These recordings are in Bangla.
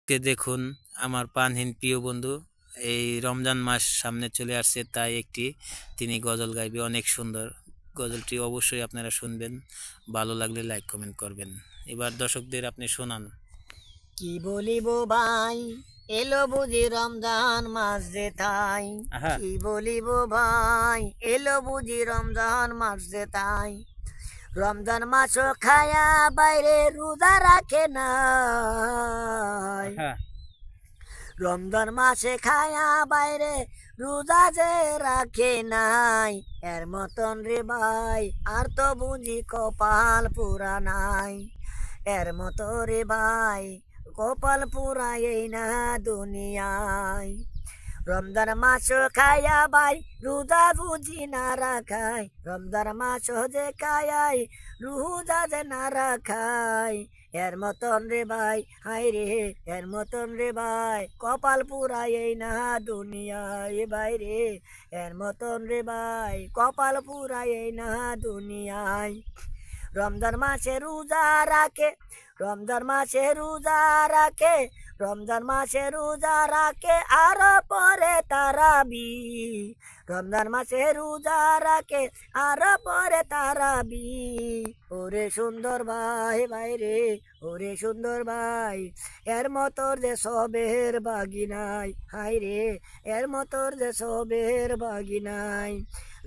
কে দেখুন আমার প্রাণহীন প্রিয় বন্ধু এই রমজান মাস সামনে চলে আসছে, তাই তিনি গজল গাইবে। অনেক সুন্দর গজলটি, অবশ্যই আপনারা শুনবেন। ভালো লাগলে লাইক কমেন্ট করবেন। এবার দর্শকদের আপনি শোনান। কি বলিব ভাই, এলো বুঝি রমজান মাস যে তাই। কি বলিব ভাই, এলো বুঝি রমজান মাস যে তাই। রমজান মাসও খায়া বাইরে রোজা রাখে না। রমজান মাসে খায়া বাইরে রোজা যে রাখে নাই। এর মতন রে ভাই আর তো বুঝি কপাল পুরা নাই। এর মতো রে ভাই কপাল পুরা এই না দুনিয়ায়। রমজান মাস খায়া ভাই রোজা বুঝি না রাখাই। রমজান মাস যে খায়াই রোজা যে না রাখাই। এর মতন রে ভাই হাই রে, এর মতন রে ভাই কপাল পুরা এই না দুনিয়ায় ভাই রে। এর মতন রে ভাই কপাল পুরা এই না দুনিয়ায়। রমজান মাসে রোজা রাখে, রমজান মাসে রোজা রাখে, রমজান মাসে রোজা রাখে আর পরে তারাবি। রমজান মাসে রোজা রাখে আর পরে তারাবি। ওরে সুন্দর ভাই ভাই রে, ওরে সুন্দর ভাই এর মতর যে সবের বাগি নাই। হাই রে এর মতর যে সবের বাগি নাই।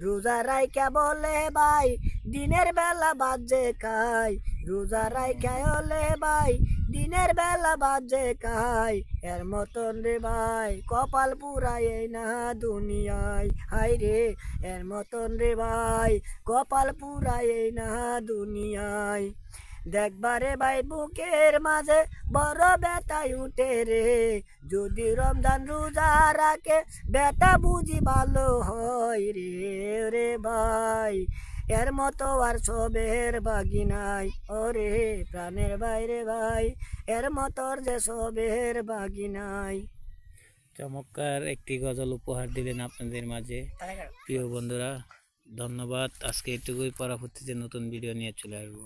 রোজা রাইকা বলে ভাই দিনের বেলা বাজে খাই। রোজা রাইকা হলে ভাই দিনের বেলা বাজে খাই। এর মতন রে ভাই কপাল পুরাই না দুনিয়ায়। হাই রে এর মতন রে ভাই কপাল পুরাই না দুনিয়ায়। দেখবারে ভাই বুকের মাঝে বড় ব্যথায় উঠে রে। যদি রমজান রোজা রাখে ব্যথা বুঝি ভালো হয় রে। রে ভাই এর মতো আর সবের বাগি নাই। ওরে প্রাণের বাইরে ভাই এর মতোর যে সবের বাগি নাই। চমৎকার একটি গজল উপহার দিলেন আপনাদের মাঝে প্রিয় বন্ধুরা। ধন্যবাদ। আজকে এটুকুই, পরবর্তীতে নতুন ভিডিও নিয়ে চলে আসবো।